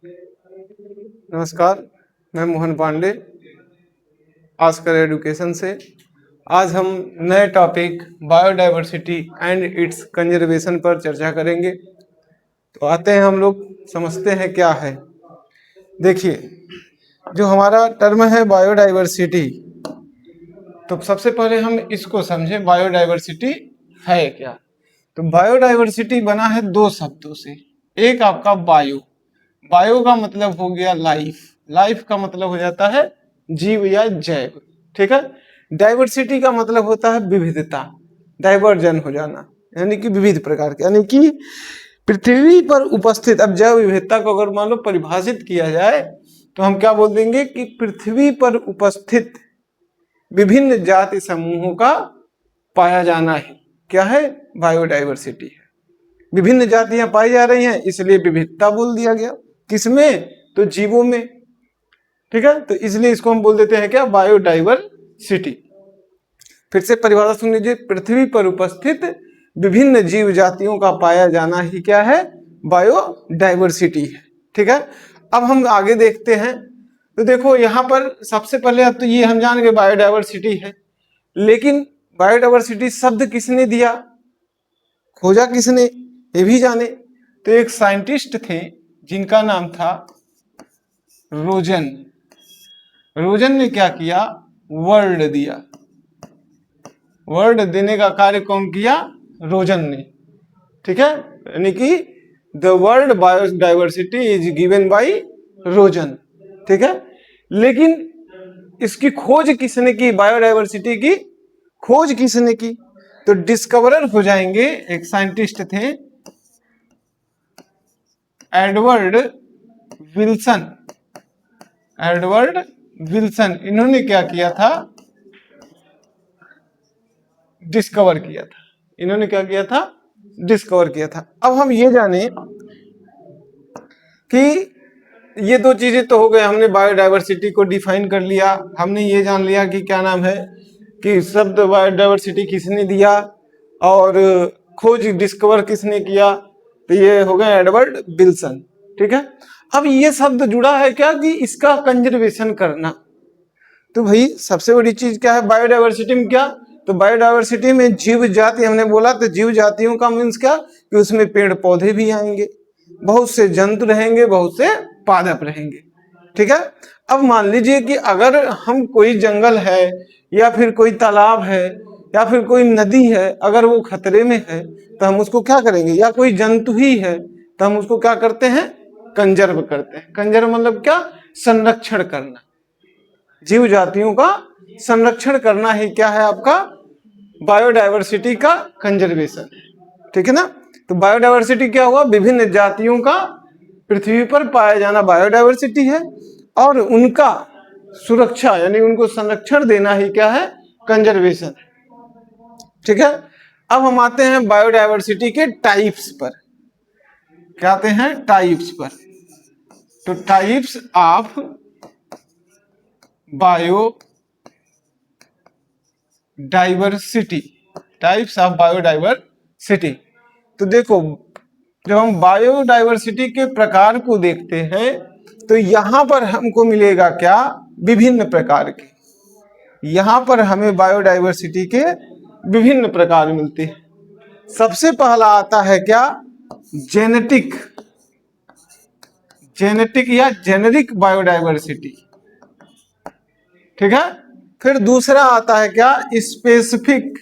नमस्कार, मैं Mohan Pandey ask her education से। आज हम नए topic biodiversity and it's conservation पर चर्चा करेंगे। तो आते हैं हम लोग समझते हैं क्या है। देखिए, जो हमारा टर्म है बायोडायवर्सिटी, तो सबसे पहले हम इसको समझें बायोडायवर्सिटी है क्या। तो बायोडायवर्सिटी बना है दो शब्दों से। एक आपका बायो, बायो का मतलब हो गया लाइफ, लाइफ का मतलब हो जाता है जीव या जैव, ठीक है। डाइवर्सिटी का मतलब होता है विविधता, डाइवर्जन हो जाना, यानी कि विविध प्रकार के, यानी कि पृथ्वी पर उपस्थित। अब जैव विविधता को अगर मान लो परिभाषित किया जाए तो हम क्या बोल देंगे कि पृथ्वी पर उपस्थित विभिन्न जाति समूहों का पाया जाना है क्या है, बायोडाइवर्सिटी है। विभिन्न जातियां पाई जा रही हैं इसलिए विविधता बोल दिया गया। किसमें? तो जीवों में, ठीक है। तो इसलिए इसको हम बोल देते हैं क्या, बायोडाइवर्सिटी। फिर से परिभाषा सुन लीजिए, पृथ्वी पर उपस्थित विभिन्न जीव जातियों का पाया जाना ही क्या है, बायोडाइवर्सिटी है, ठीक है। अब हम आगे देखते हैं। तो देखो यहाँ पर सबसे पहले तो ये हम जान गए बायोडाइवर्सिटी है, लेकिन बायोडाइवर्सिटी शब्द किसने दिया, खोजा किसने, ये भी जाने। तो एक साइंटिस्ट थे जिनका नाम था रोजन। रोजन ने क्या किया, वर्ड दिया। वर्ड देने का कार्य कौन किया, रोजन ने, ठीक है। यानी कि the word biodiversity is given by Rosen, ठीक है। लेकिन इसकी खोज किसने की, बायोडाइवर्सिटी की खोज किसने की, तो डिस्कवरर हो जाएंगे एक साइंटिस्ट थे एडवर्ड विल्सन। एडवर्ड विल्सन, इन्होंने क्या किया था, डिस्कवर किया था। इन्होंने क्या किया था, डिस्कवर किया था। अब हम ये जाने कि ये दो चीजें तो हो गए, हमने बायोडाइवर्सिटी को डिफाइन कर लिया, हमने ये जान लिया कि क्या नाम है, कि शब्द बायोडाइवर्सिटी किसने दिया और खोज डिस्कवर किसने किया, तो ये हो गए एडवर्ड विल्सन, ठीक है। अब ये शब्द जुड़ा है क्या, कि इसका कंजर्वेशन करना। तो भाई सबसे बड़ी चीज क्या है बायोडाइवर्सिटी में, क्या, तो बायोडाइवर्सिटी में जीव जाति हमने बोला, तो जीव जातियों का मीन्स क्या, कि उसमें पेड़ पौधे भी आएंगे, बहुत से जंतु रहेंगे, बहुत से पादप रहेंगे, ठीक है। अब मान लीजिए कि अगर हम कोई जंगल है या फिर कोई तालाब है या फिर कोई नदी है, अगर वो खतरे में है तो हम उसको क्या करेंगे, या कोई जंतु ही है तो हम उसको क्या करते हैं, कंजर्व करते हैं। कंजर्व मतलब क्या, संरक्षण करना, जीव जातियों का संरक्षण करना ही क्या है आपका, बायोडाइवर्सिटी का कंजर्वेशन, ठीक है ना। तो बायोडाइवर्सिटी क्या हुआ, विभिन्न जातियों का पृथ्वी पर पाया जाना बायोडाइवर्सिटी है, और उनका सुरक्षा यानी उनको संरक्षण देना ही क्या है, कंजर्वेशन, ठीक है। अब हम आते हैं बायोडाइवर्सिटी के टाइप्स पर। क्या आते हैं, टाइप्स पर। तो types of biodiversity, types of biodiversity. तो देखो, जब हम बायोडाइवर्सिटी के प्रकार को देखते हैं तो यहां पर हमको मिलेगा क्या, विभिन्न प्रकार के। यहां पर हमें बायोडाइवर्सिटी के विभिन्न प्रकार मिलते हैं। सबसे पहला आता है क्या, जेनेटिक, जेनेटिक या जेनेरिक बायोडाइवर्सिटी, ठीक है। फिर दूसरा आता है क्या, स्पेसिफिक,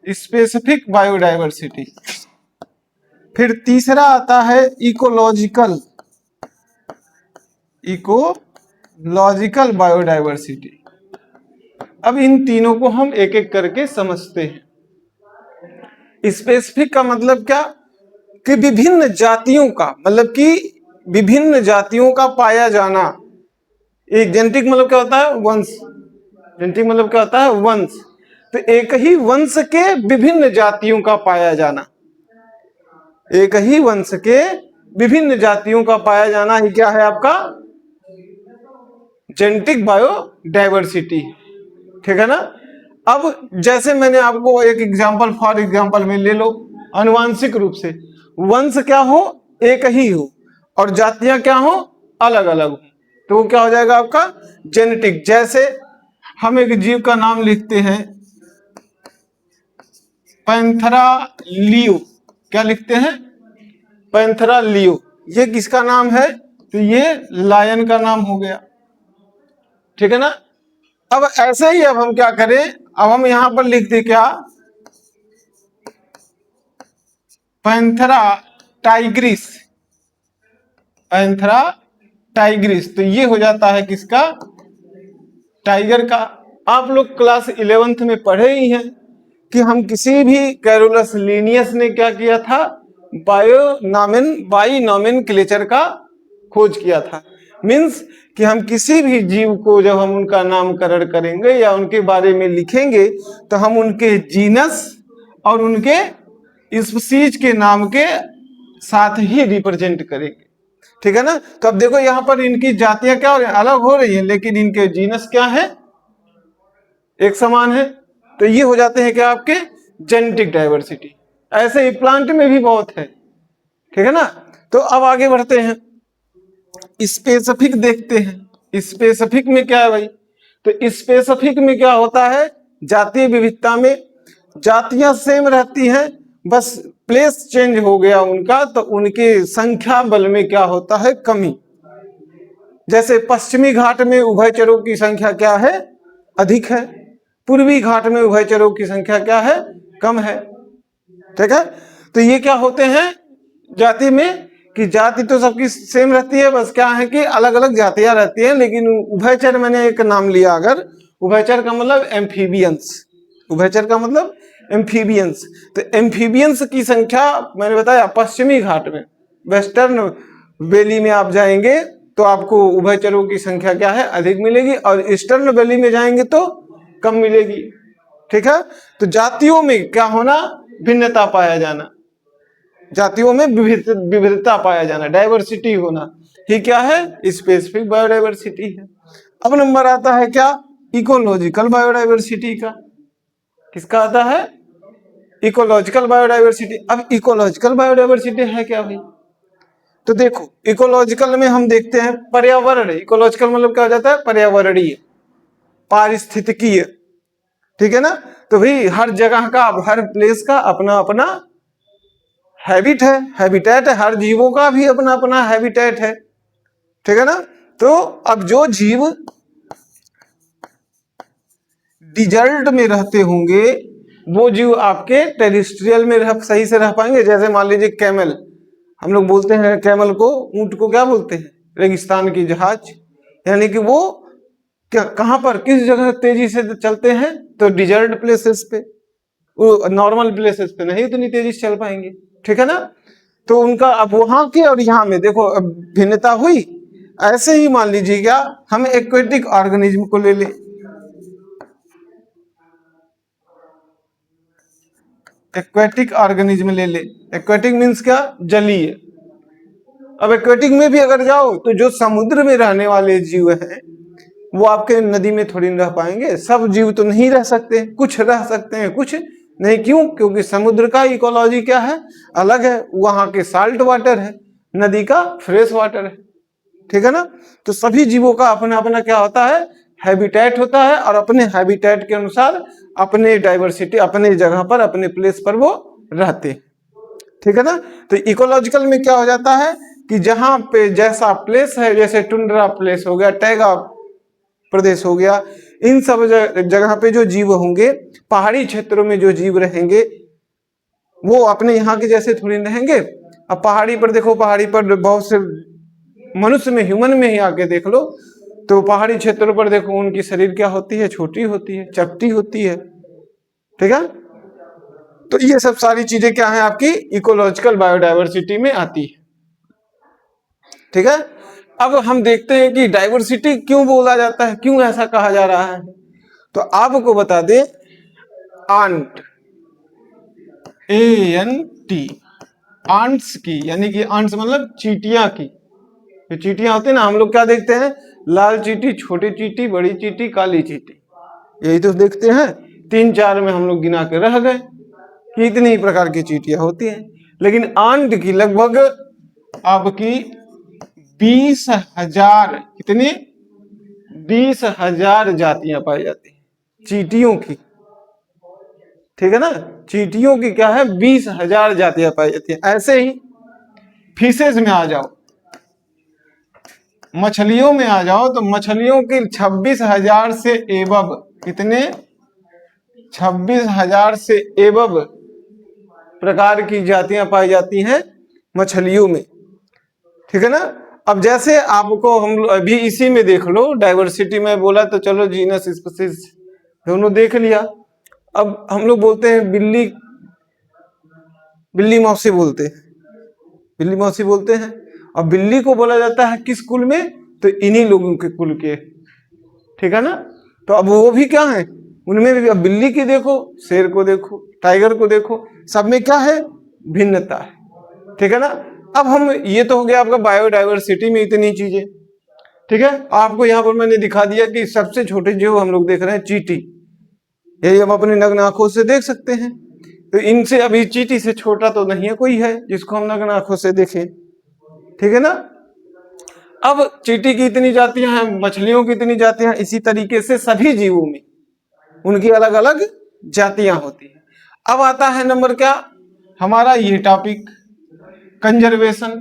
स्पेसिफिक बायोडाइवर्सिटी। फिर तीसरा आता है इकोलॉजिकल, इकोलॉजिकल बायोडाइवर्सिटी। अब इन तीनों को हम एक एक करके समझते हैं। स्पेसिफिक का मतलब क्या, कि विभिन्न जातियों का, मतलब कि विभिन्न जातियों का पाया जाना। एक जेनेटिक मतलब क्या होता है, वंश, जेनेटिक मतलब क्या होता है, वंश। तो एक ही वंश के विभिन्न जातियों का पाया जाना, एक ही वंश के विभिन्न जातियों का पाया जाना ही क्या है आपका, जेनेटिक बायोडाइवर्सिटी, ठीक है ना। अब जैसे मैंने आपको एक एग्जांपल फॉर एग्जांपल में ले लो, अनुवांशिक रूप से वंश क्या हो, एक ही हो, और जातियां क्या हो, अलग अलग हो, तो वो क्या हो जाएगा आपका जेनेटिक। जैसे हम एक जीव का नाम लिखते हैं पैंथेरा लियो, क्या लिखते हैं, पैंथेरा लियो, ये किसका नाम है, तो ये लायन का नाम हो गया, ठीक है ना। अब ऐसे ही अब हम क्या करें, अब हम यहां पर लिख दे क्या, पैंथेरा टाइग्रिस, पैंथेरा टाइग्रिस, तो ये हो जाता है किसका, टाइगर का। आप लोग क्लास 11th में पढ़े ही हैं कि हम किसी भी कैरोलस लिनियस ने क्या किया था, बाइनोमेनक्लेचर का खोज किया था। मींस कि हम किसी भी जीव को जब हम उनका नामकरण करेंगे या उनके बारे में लिखेंगे तो हम उनके जीनस और उनके स्पीशीज के नाम के साथ ही रिप्रेजेंट करेंगे, ठीक है ना। तो अब देखो यहां पर इनकी जातियां क्या हो रही हैं, अलग हो रही हैं, लेकिन इनके जीनस क्या है, एक समान है। तो ये हो जाते हैं क्या आपके जेनेटिक डाइवर्सिटी। ऐसे ही प्लांट में भी बहुत है, ठीक है ना। तो अब आगे बढ़ते हैं, स्पेसिफिक देखते हैं। स्पेसिफिक में क्या है भाई, तो स्पेसिफिक में क्या होता है, जातीय विविधता में जातियां सेम रहती हैं, बस प्लेस चेंज हो गया उनका, तो उनके संख्या बल में क्या होता है, कमी। जैसे पश्चिमी घाट में उभयचरों की संख्या क्या है, अधिक है, पूर्वी घाट में उभयचरों की संख्या क्या है, कम है, ठीक है। तो ये क्या होते हैं जाति में, कि जाति तो सबकी सेम रहती है, बस क्या है कि अलग अलग जातियां रहती हैं, लेकिन उभयचर मैंने एक नाम लिया, अगर उभयचर का मतलब एम्फीबियंस, उभयचर का मतलब एम्फीबियंस, तो एम्फीबियंस की संख्या मैंने बताया पश्चिमी घाट में, वेस्टर्न वैली में आप जाएंगे तो आपको उभयचरों की संख्या क्या है, अधिक मिलेगी, और ईस्टर्न वैली में जाएंगे तो कम मिलेगी, ठीक है। तो जातियों में क्या होना, भिन्नता पाया जाना, जातियों में विविधता पाया जाना, डाइवर्सिटी होना, ये क्या है, स्पेसिफिक बायोडाइवर्सिटी है। अब नंबर आता है क्या, इकोलॉजिकल बायोडाइवर्सिटी का। किसका आता है, इकोलॉजिकल बायोडाइवर्सिटी। अब इकोलॉजिकल बायोडाइवर्सिटी है क्या भाई, तो देखो इकोलॉजिकल में हम देखते हैं पर्यावरण, इकोलॉजिकल मतलब क्या हो जाता है, पर्यावरणीय, पारिस्थितिकीय, ठीक है ना। तो भाई हर जगह का, हर प्लेस का अपना अपना हैबिट है, हैबिटेट है, हर जीवों का भी अपना अपना हैबिटेट है, ठीक है ना। तो अब जो जीव डिजर्ट में रहते होंगे वो जीव आपके टेरिस्ट्रियल में सही से रह पाएंगे। जैसे मान लीजिए कैमल, हम लोग बोलते हैं कैमल को, ऊंट को क्या बोलते हैं, रेगिस्तान की जहाज, यानी कि वो क्या, कहां पर, किस जगह तेजी से चलते हैं, तो डिजर्ट प्लेसेस पे, वो नॉर्मल प्लेसेस पे नहीं इतनी तेजी से चल पाएंगे, ठीक है ना। तो उनका अब वहां के और यहाँ में देखो अब भिन्नता हुई। ऐसे ही मान लीजिए क्या, हम एक्वेटिक ऑर्गेनिज्म को ले ले, एक्वेटिक ऑर्गेनिज्म ले ले, एक्वेटिक मीन्स क्या, जलीय। अब एक्वेटिक में भी अगर जाओ तो जो समुद्र में रहने वाले जीव हैं वो आपके नदी में थोड़ी रह पाएंगे, सब जीव तो नहीं रह सकते, कुछ रह सकते हैं कुछ नहीं। क्यों, क्योंकि समुद्र का इकोलॉजी क्या है, अलग है, वहां के साल्ट वाटर है, नदी का फ्रेश वाटर है, ठीक है ना। तो सभी जीवों का अपना अपना क्या होता है, हैबिटेट होता है, और अपने हैबिटेट के अनुसार अपने डाइवर्सिटी, अपने जगह पर, अपने प्लेस पर वो रहते हैं, ठीक है ना। तो इकोलॉजिकल में क्या हो जाता है कि जहां पे जैसा प्लेस है, जैसे टुंड्रा प्लेस हो गया, टैगा प्रदेश हो गया, इन सब जगह पे जो जीव होंगे, पहाड़ी क्षेत्रों में जो जीव रहेंगे वो अपने यहाँ के जैसे थोड़ी रहेंगे। अब पहाड़ी पर देखो, पहाड़ी पर बहुत से मनुष्य में, ह्यूमन में ही आके देख लो, तो पहाड़ी क्षेत्रों पर देखो उनकी शरीर क्या होती है, छोटी होती है, चपटी होती है, ठीक है। तो ये सब सारी चीजें क्या है आपकी इकोलॉजिकल बायोडाइवर्सिटी में आती है, ठीक है। अब हम देखते हैं कि डाइवर्सिटी क्यों बोला जाता है, क्यों ऐसा कहा जा रहा है। तो आपको बता दें, आंट, ANT, आंट्स की, यानी कि आंट्स मतलब चींटियां की, जो चींटियां होती है ना, हम लोग क्या देखते हैं, लाल चींटी, छोटी चींटी, बड़ी चींटी, काली चींटी, यही तो देखते हैं। 3-4 में हम लोग गिना के रह गए कि इतनी ही प्रकार की चींटियां होती हैं। लेकिन आंट की लगभग आपकी 20,000, कितनी 20,000 जातियां पाई जाती हैं चींटियों की, ठीक है ना। चींटियों की क्या है 20,000 जातियां पाई जाती हैं। ऐसे ही फिशेज में आ जाओ, मछलियों में आ जाओ तो मछलियों की 26,000 से एबव, कितने 26,000 से एबव प्रकार की जातियां पाई जाती हैं मछलियों में, ठीक है ना। अब जैसे आपको हम अभी इसी में देख लो, डाइवर्सिटी में बोला तो चलो जीनस स्पीशीज दोनों देख लिया। अब हम लोग बोलते हैं बिल्ली, बिल्ली मौसी बोलते हैं, बिल्ली मौसी बोलते हैं। अब बिल्ली को बोला जाता है किस कुल में, तो इन्हीं लोगों के कुल के, ठीक है ना। तो अब वो भी क्या है, उनमें भी, अब बिल्ली की देखो, शेर को देखो, टाइगर को देखो, सब में क्या है भिन्नता है, ठीक है ना। अब हम, ये तो हो गया आपका बायोडाइवर्सिटी में इतनी चीजें, ठीक है। आपको यहाँ पर मैंने दिखा दिया कि सबसे छोटे जो हम लोग देख रहे हैं चींटी, यही हम अपनी नग्न आंखों से देख सकते हैं। तो इनसे अभी चींटी से छोटा तो नहीं है कोई है जिसको हम नग्न आंखों से देखें, ठीक है ना। अब चींटी की इतनी जातियां हैं, मछलियों की इतनी जातियां हैं, इसी तरीके से सभी जीवों में उनकी अलग अलग जातियां होती हैं। अब आता है नंबर क्या, हमारा ये टॉपिक कंजर्वेशन।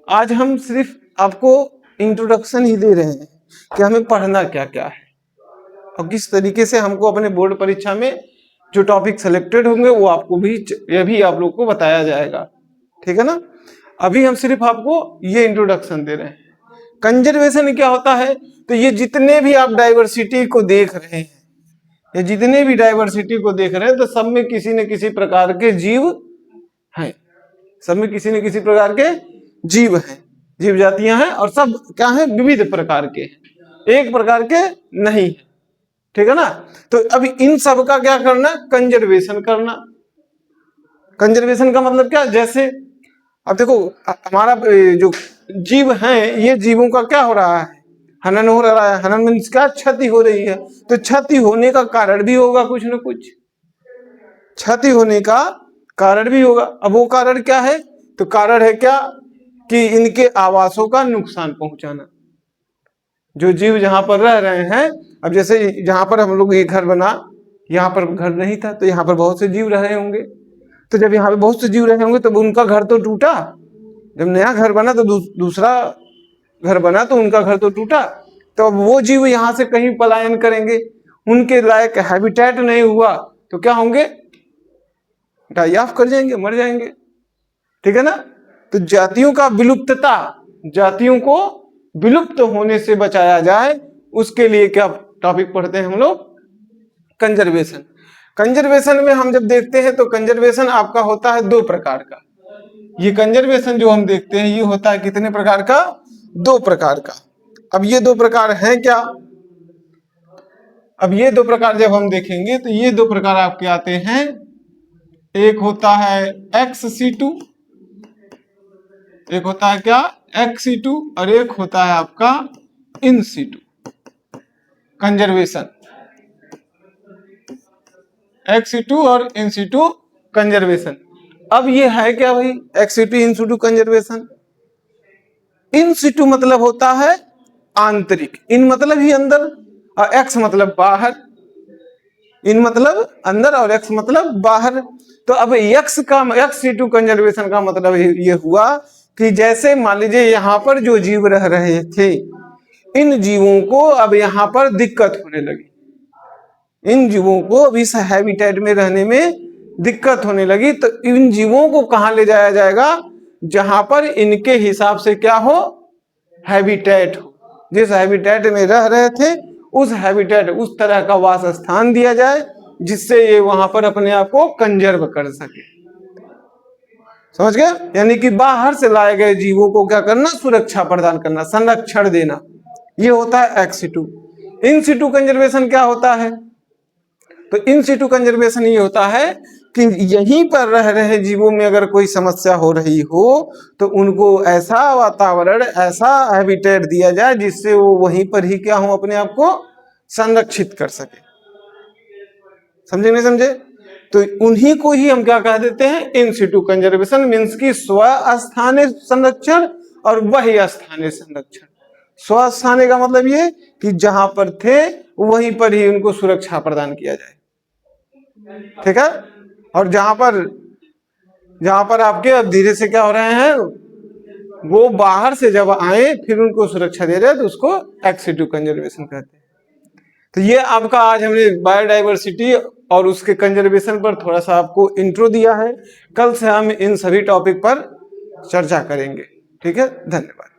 आज हम सिर्फ आपको इंट्रोडक्शन ही दे रहे हैं कि हमें पढ़ना क्या क्या है और किस तरीके से हमको अपने बोर्ड परीक्षा में जो टॉपिक सेलेक्टेड होंगे वो आपको भी, ये भी आप लोग को बताया जाएगा, ठीक है ना। अभी हम सिर्फ आपको ये इंट्रोडक्शन दे रहे हैं। कंजर्वेशन क्या होता है, तो ये जितने भी आप डाइवर्सिटी को देख रहे हैं, ये जितने भी डाइवर्सिटी को देख रहे हैं, तो सब में किसी न किसी प्रकार के जीव हैं, सब में किसी न किसी प्रकार के जीव हैं, जीव जातियां हैं, और सब क्या है विविध प्रकार के, एक प्रकार के नहीं है, ठीक है ना। तो अभी इन सब का क्या करना, कंजर्वेशन करना। कंजर्वेशन का मतलब क्या, जैसे अब देखो हमारा जो जीव हैं, ये जीवों का क्या हो रहा है, हनन हो रहा है। हनन मीन्स क्या, क्षति हो रही है। तो क्षति होने का कारण भी होगा, कुछ न कुछ क्षति होने का कारण भी होगा। अब वो कारण क्या है, तो कारण है क्या कि इनके आवासों का नुकसान पहुंचाना। जो जीव जहां पर रह रहे हैं, अब जैसे जहां पर हम लोग ये घर बना, यहाँ पर घर नहीं था, तो यहाँ पर बहुत से जीव रहे होंगे। तो जब यहाँ पे बहुत से जीव रहे होंगे तब उनका घर तो टूटा, जब नया घर बना तो दूसरा घर बना तो उनका घर तो टूटा। तो अब वो जीव यहाँ से कहीं पलायन करेंगे, उनके लायक हैबिटेट नहीं हुआ तो क्या होंगे, डाई ऑफ कर जाएंगे, मर जाएंगे, ठीक है ना। तो जातियों का विलुप्तता, जातियों को विलुप्त होने से बचाया जाए, उसके लिए क्या टॉपिक पढ़ते हैं हम लोग, कंजर्वेशन। कंजर्वेशन में हम जब देखते हैं तो कंजर्वेशन आपका होता है दो प्रकार का। ये कंजर्वेशन जो हम देखते हैं ये होता है कितने प्रकार का, दो प्रकार का। अब ये दो प्रकार हैं क्या, अब ये दो प्रकार जब हम देखेंगे तो ये दो प्रकार आपके आते हैं। एक होता है एक्स सीटू, एक होता है क्या एक्स सीटू, और एक होता है आपका in situ conservation. Ex situ और इन सीटू कंजर्वेशन। अब ये है क्या भाई, ex situ in situ conservation. In situ मतलब होता है आंतरिक, इन मतलब ही अंदर और एक्स मतलब बाहर। इन मतलब अंदर और एक्स मतलब बाहर। तो अब एक्स सीटू कंजर्वेशन का मतलब ये हुआ कि जैसे मान लीजिए यहाँ पर जो जीव रह रहे थे, इन जीवों को अब यहाँ पर दिक्कत होने लगी, इन जीवों को अब इस हैबिटेट में रहने में दिक्कत होने लगी। तो इन जीवों को कहाँ ले जाया जाएगा, जहां पर इनके हिसाब से क्या हो, हैबिटेट हो, जिस हैबिटेट में रह रहे थे उस हैबिटेट, उस तरह का वास स्थान दिया जाए जिससे ये वहां पर अपने आप को कंजर्व कर सके। समझ गए, यानी कि बाहर से लाए गए जीवों को क्या करना, सुरक्षा प्रदान करना, संरक्षण देना, ये होता है ex situ. In situ conservation क्या होता है, तो इन सीटू कंजर्वेशन ये होता है कि यहीं पर रह रहे जीवों में अगर कोई समस्या हो रही हो तो उनको ऐसा वातावरण, ऐसा हैबिटेट दिया जाए जिससे वो वहीं पर ही क्या हो, अपने आप को संरक्षित कर सके। समझे नहीं समझे, तो उन्हीं को ही हम क्या कह देते हैं, इन सिटू कंजर्वेशन, मीन्स की स्वस्थानीय संरक्षण और वही स्थानीय संरक्षण। स्वस्थानीय का मतलब ये कि जहां पर थे वहीं पर ही उनको सुरक्षा प्रदान किया जाए, ठीक है। और जहां पर आपके अब धीरे से क्या हो रहे हैं, वो बाहर से जब आए फिर उनको सुरक्षा दे जाए तो उसको एक्स सिटू कंजर्वेशन कहते हैं। तो ये आपका आज हमने बायोडाइवर्सिटी और उसके कंजर्वेशन पर थोड़ा सा आपको इंट्रो दिया है। कल से हम इन सभी टॉपिक पर चर्चा करेंगे, ठीक है। धन्यवाद।